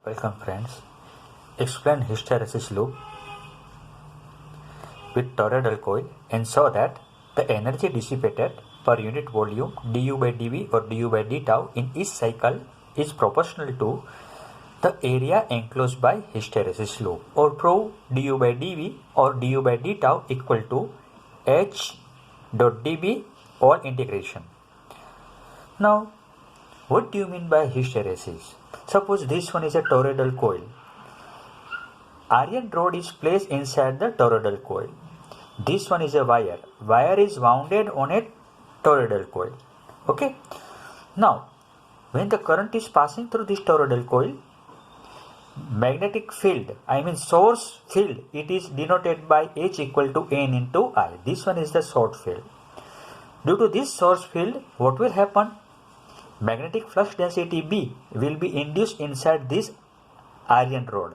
Welcome friends. Explain hysteresis loop with torroidal coil and show that the energy dissipated per unit volume du by dv or du by d tau in each cycle is proportional to the area enclosed by hysteresis loop, or prove du by dv or du by d tau equal to h dot dv all integration. Now, what do you mean by hysteresis? Suppose this one is a torroidal coil. Iron rod is placed inside the torroidal coil. This one is a wire. Wire is wounded on a torroidal coil. Okay. Now, when the current is passing through this torroidal coil, magnetic field, source field, it is denoted by H equal to N into I. This one is the source field. Due to this source field, what will happen? Magnetic flux density B will be induced inside this iron rod.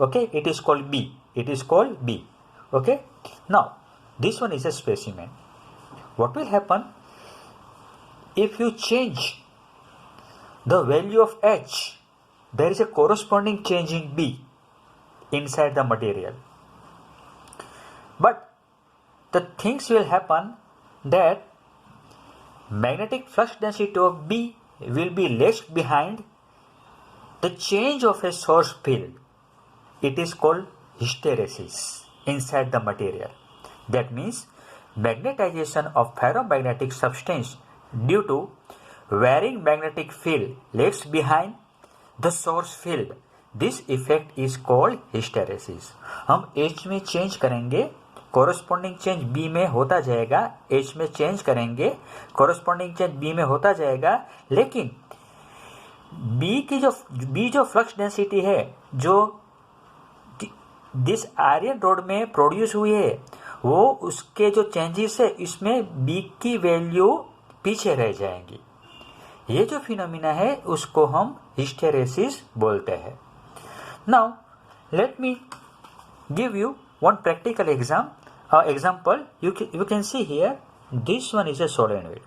Okay, it is called B. Okay. Now, this one is a specimen. What will happen if you change the value of H? There is a corresponding change in B inside the material. But the things will happen that magnetic flux density of B will be left behind the change of a source field. It is called hysteresis inside the material. That means magnetization of ferromagnetic substance due to varying magnetic field leaves behind the source field. This effect is called hysteresis. हम H में change करेंगे, corresponding change B में होता जाएगा, H में change करेंगे, corresponding change B में होता जाएगा, लेकिन B जो फ्लक्स डेंसिटी है जो दिस आयरन रोड में प्रोड्यूस हुई है, वो उसके जो चेंजेस है इसमें B की वैल्यू पीछे रह जाएंगी. ये जो फिनोमिना है उसको हम हिस्टेरेसिस बोलते हैं. Now let me give you one practical example. You can see here, this one is a solenoid.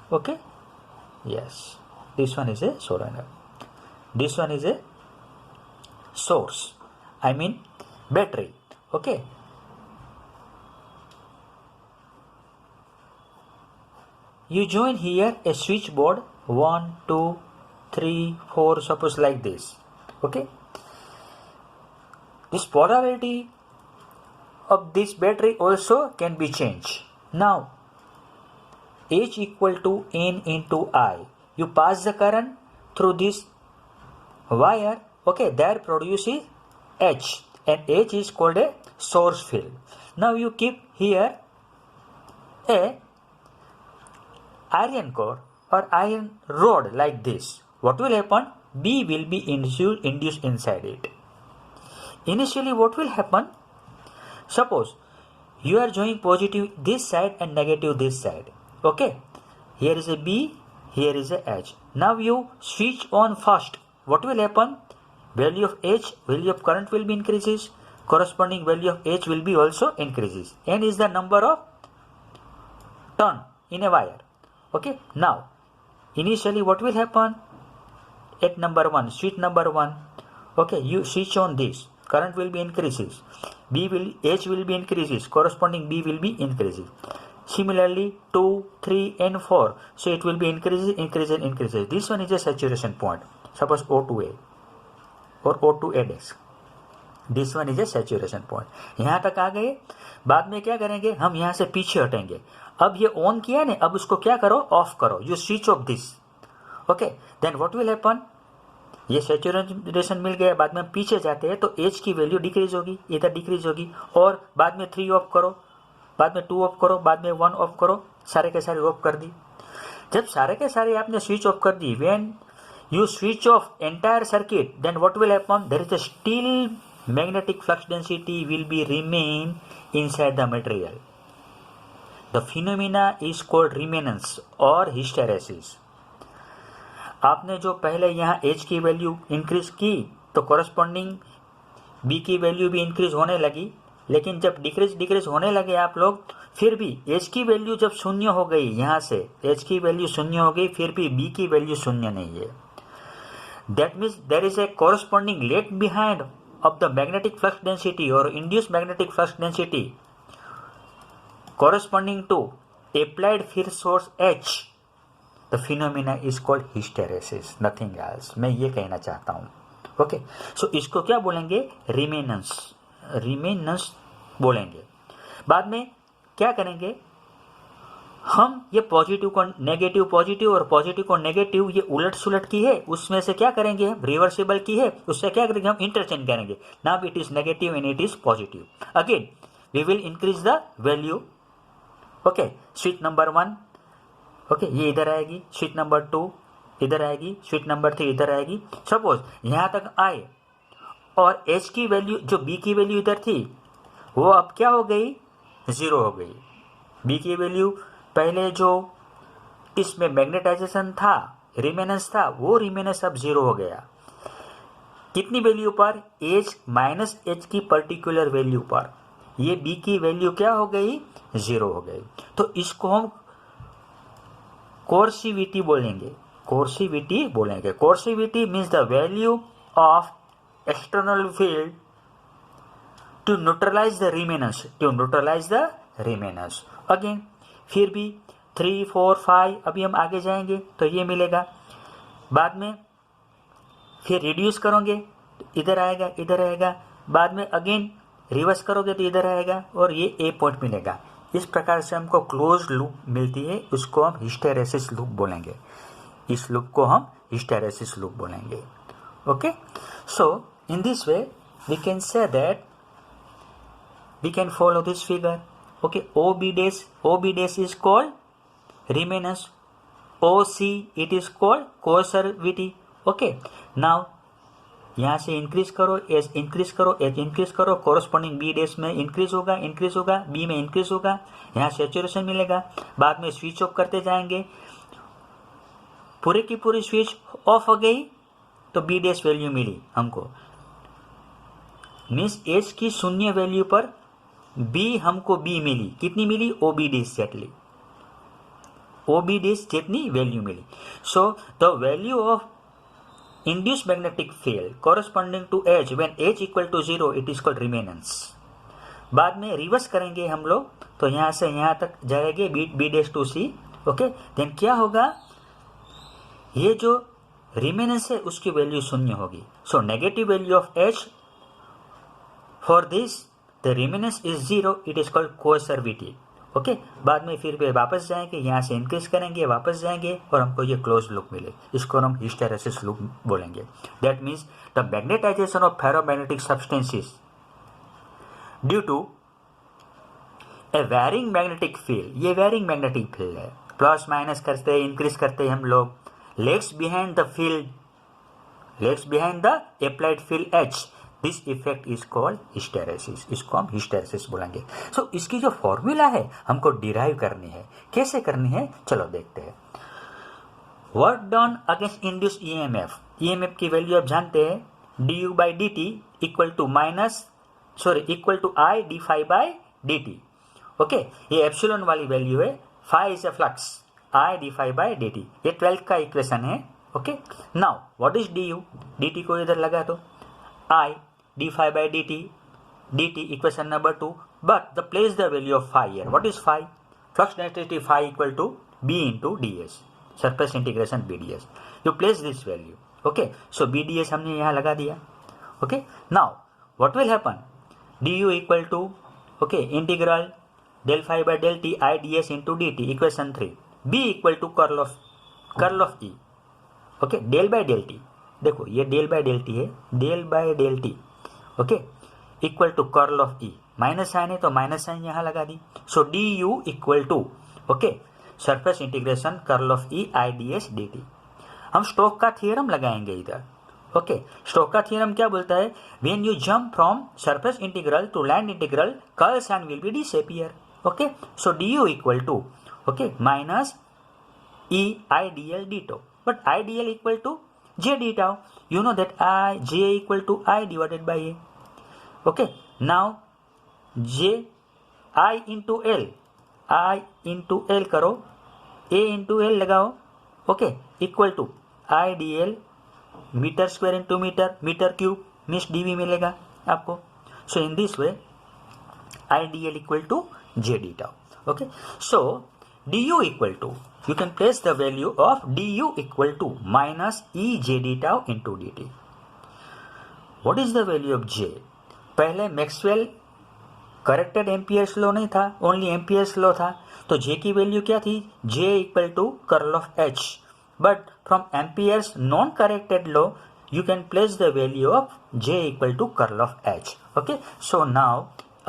Okay, yes, this one is a solenoid. This one is a source, battery. Okay, you join here a switchboard 1 2 3 4, suppose like this. Okay, this polarity of this battery also can be changed. Now, H equal to N into I. You pass the current through this wire. Okay, there produces H, and H is called a source field. Now you keep here a iron core or iron rod like this. What will happen? B will be induced inside it. Initially, what will happen? Suppose you are joining positive this side and negative this side. Okay, here is a B, here is a H. Now you switch on first. What will happen? Value of H, value of current will be increases. Corresponding value of H will be also increases. N is the number of turn in a wire. Okay. Now, initially what will happen? At number 1, switch number 1. Okay, you switch on this. Current will be increases. H will be increases. Corresponding B will be increases. Similarly, 2, 3 and 4. So it will be increases. This one is a saturation point. Suppose O2A or O2A'. This one is a saturation point. यहाँ तक आ गए. बाद में क्या करेंगे? हम यहाँ से पीछे हटेंगे. अब ये ऑन किया ने, अब उसको क्या करो? ऑफ करो. You switch off this. Okay. Then what will happen? ये सैचुरेशन मिल गया. बाद में हम पीछे जाते हैं तो H की वैल्यू डिक्रीज होगी, इधर डिक्रीज होगी. और बाद में 3 ऑफ करो, बाद में 2 ऑफ करो, बाद में 1 ऑफ करो. सारे के सारे ऑफ कर दी. जब सारे के सारे आपने स्विच ऑफ कर दी, when you switch off entire circuit, then what will happen? There is a still magnetic flux density will be remain inside the material. The phenomena is called remanence or hysteresis. आपने जो पहले यहाँ H की value increase की तो corresponding B की value भी increase होने लगी, लेकिन जब डिक्रीज होने लगे आप लोग, फिर भी H की वैल्यू जब शून्य हो गई, यहाँ से H की वैल्यू शून्य हो गई, फिर भी B की वैल्यू शून्य नहीं है. That means there is a corresponding lag behind of the magnetic flux density or induced magnetic flux density corresponding to applied field source H. The phenomena is called hysteresis, nothing else. मैं ये कहना चाहता हूँ. Okay, सो इसको क्या बोलेंगे? रिमेनेंस बोलेंगे. बाद में क्या करेंगे हम? ये पॉजिटिव को नेगेटिव पॉजिटिव और पॉजिटिव को नेगेटिव ये उलट सुलट की है, उसमें से क्या करेंगे हम? रिवर्सिबल की है, उससे क्या करेंगे हम? इंटरचेंज करेंगे. Now it is negative and it is positive. Again we will increase the value. Okay, switch number 1 okay ये इधर आएगी, स्विच नंबर 2 इधर आएगी, स्विच नंबर 3 इधर आएगी. सपोज यहाँ तक आए और एच की वैल्यू जो बी की वैल्यू इधर थी वो अब क्या हो गई? 0 हो गई. बी की वैल्यू पहले जो इसमें मैग्नेटाइजेशन था, रिमेनेंस था, वो रिमेनेंस अब 0 हो गया. कितनी वैल्यू पर? एच माइनस एच की पर्टिकुलर वैल्यू पर ये बी की वैल्यू क्या हो गई? 0 हो गई. तो इसको हम कोर्सिविटी बोलेंगे. Coercivity means the value of external field to neutralize the remanence. Again फिर भी 3, 4, 5 अभी हम आगे जाएंगे तो ये मिलेगा. बाद में फिर रिड्यूस करोगे तो इधर आएगा. बाद में अगेन रिवर्स करोगे तो इधर आएगा और ये ए पॉइंट मिलेगा. इस प्रकार से हमको क्लोज लूप मिलती है. उसको हम हिस्टेरेसिस लूप बोलेंगे. इस लूप को हम हिस्टेरेसिस लूप बोलेंगे. Okay, so in this way we can say that we can follow this figure. Okay, OB dash is called remanence. OC it is called coercivity. Okay, now यहाँ से increase करो, as increase करो, corresponding B dash में increase होगा, B में increase होगा, यहाँ saturation मिलेगा. बाद में स्विच ऑफ करते जाएंगे, पूरे की पूरी स्विच ऑफ हो गई तो बी डैश वैल्यू मिली हमको. मीन्स एच की शून्य वैल्यू पर बी हमको बी मिली. कितनी मिली? OB डैश जितनी वैल्यू मिली. So the value of induced magnetic field corresponding to H when H equal to 0 it is called remanence. बाद में रिवर्स करेंगे हम लोग तो यहाँ से यहाँ तक जाएंगे B dash to C. Okay, then क्या होगा? ये जो रिमेनेंस है उसकी वैल्यू 0 होगी. So negative value of H for this the remanence is 0 it is called coercivity. Okay, बाद में फिर वे वापस जाएंगे, यहाँ से इंक्रीज करेंगे, वापस जाएंगे और हमको ये क्लोज लूप मिले. इसको हम हिस्टेरेसिस लूप बोलेंगे. That means the magnetization of ferromagnetic substances due to a varying magnetic field. ये वेरिंग मैग्नेटिक फील्ड है, प्लस माइनस करते इंक्रीज करते हम लोग. Legs behind the applied field H. This effect is called hysteresis. इसको हम hysteresis बोलेंगे. सो इसकी जो फॉर्मूला है हमको डिराइव करनी है. कैसे करनी है चलो देखते हैं. Work done against induce EMF की वैल्यू आप जानते हैं. du by dt equal to I d phi by dt. Okay, ये एप्सिलॉन वाली वैल्यू है. Phi is a flux, I d phi by dt. ये 12th का इक्वेशन है. Okay, now what is dt को इधर लगा दो. I d phi by dt equation number 2, but place the value of phi here. What is phi? Flux density phi equal to B into ds, surface integration Bds. You place this value. Okay, so Bds हमने यहाँ लगा दिया. Okay, now what will happen? du equal to integral del phi by del t I ds into dt, equation 3. B equal to curl of E. Okay, del by del t. देखो ये del by del t. Okay, equal to curl of E. Minus sign है तो minus sign यहाँ लगा दी. So d u equal to surface integration curl of E I d s d t. हम Stoke का theorem लगाएंगे इधर. Okay, Stoke का थियरम क्या बोलता है? When you jump from surface integral to line integral curl sign will be disappear. Okay, so d u equal to minus E I D L D tau. But I D L equal to J d tau. You know that J equal to I divided by A. Okay, now I into L करो, A into L लगाओ. Okay, equal to I dl meter square into meter, meter cube means dV मिलेगा आपको. So in this way IDL equal to J d tau. Okay, so du equal to, you can place the value of du equal to minus E J d tau into dt. What is the value of J? पहले Maxwell corrected Ampere's law नहीं था, only Ampere's law था. तो J की value क्या थी? J equal to curl of H. But from Ampere's non corrected law you can place the value of J equal to curl of H. Okay, so now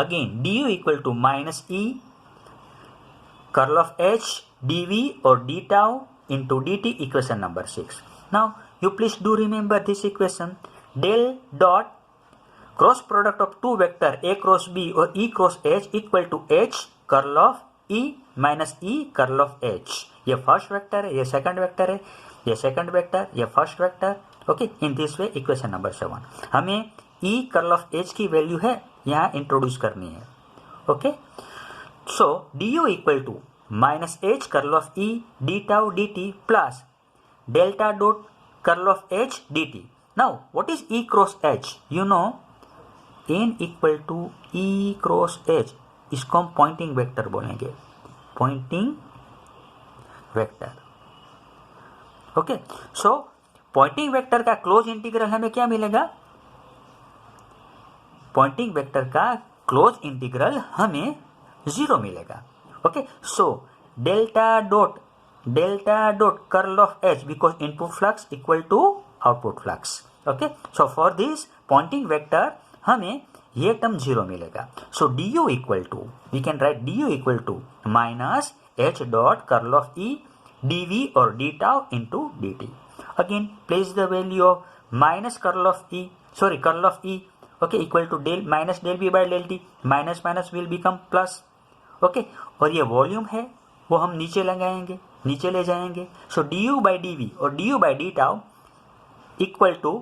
again du equal to minus E curl of H dV or d tau into dt, equation number 6. Now you please do remember this equation. Del dot cross product of two vector A cross B or E cross H equal to H curl of E minus E curl of H. ये first vector है, ये second vector है, ये second vector, ये first vector. Okay, in this way equation number 7. हमें E curl of H की value है यहाँ इंट्रोड्यूस करनी है. Okay, so du equal to minus H curl of E d tau dt plus delta dot curl of H dt. Now what is E cross H? You know n equal to E cross H. इसको हम Poynting vector बोलेंगे, Poynting vector. Okay, so Poynting vector का close integral हमें क्या मिलेगा? Poynting vector का close integral हमें 0 मिलेगा. Okay, so delta dot curl of H because input flux equal to output flux. Okay, so for this Poynting vector हमें ये term 0 मिलेगा. So du equal to, we can write du equal to minus H dot curl of E dV और d tau into dt. Again place the value of minus curl of E, sorry curl of E, okay, equal to del minus del B by del T. minus minus will become plus. okay, और ये volume है वो हम नीचे लगाएंगे, नीचे ले जाएंगे. सो du by dV और du by d tau equal to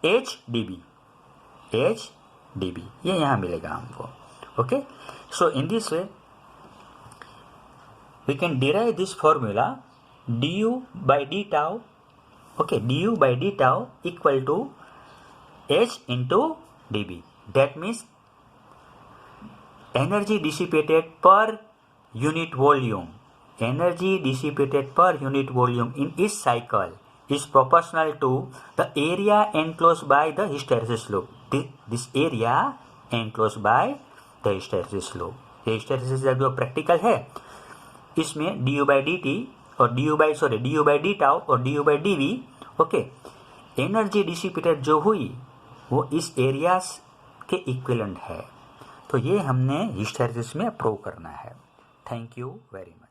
H dB, ये यहाँ मिलेगा हमको. Okay, so in this way we can derive this formula du by d tau. Okay, du by d tau equal to H into dB. That means energy dissipated per unit volume. Energy dissipated per unit volume in each cycle is proportional to the area enclosed by the hysteresis loop. This area enclosed by the hysteresis loop. ये hysteresis का जो practical है इसमें du by dt और du by d tau और du by dV. Okay, energy dissipated जो हुई वो इस एरियाज के इक्विवेलेंट है. तो ये हमने हिस्टेरेसिस में प्रूव करना है. Thank you very much.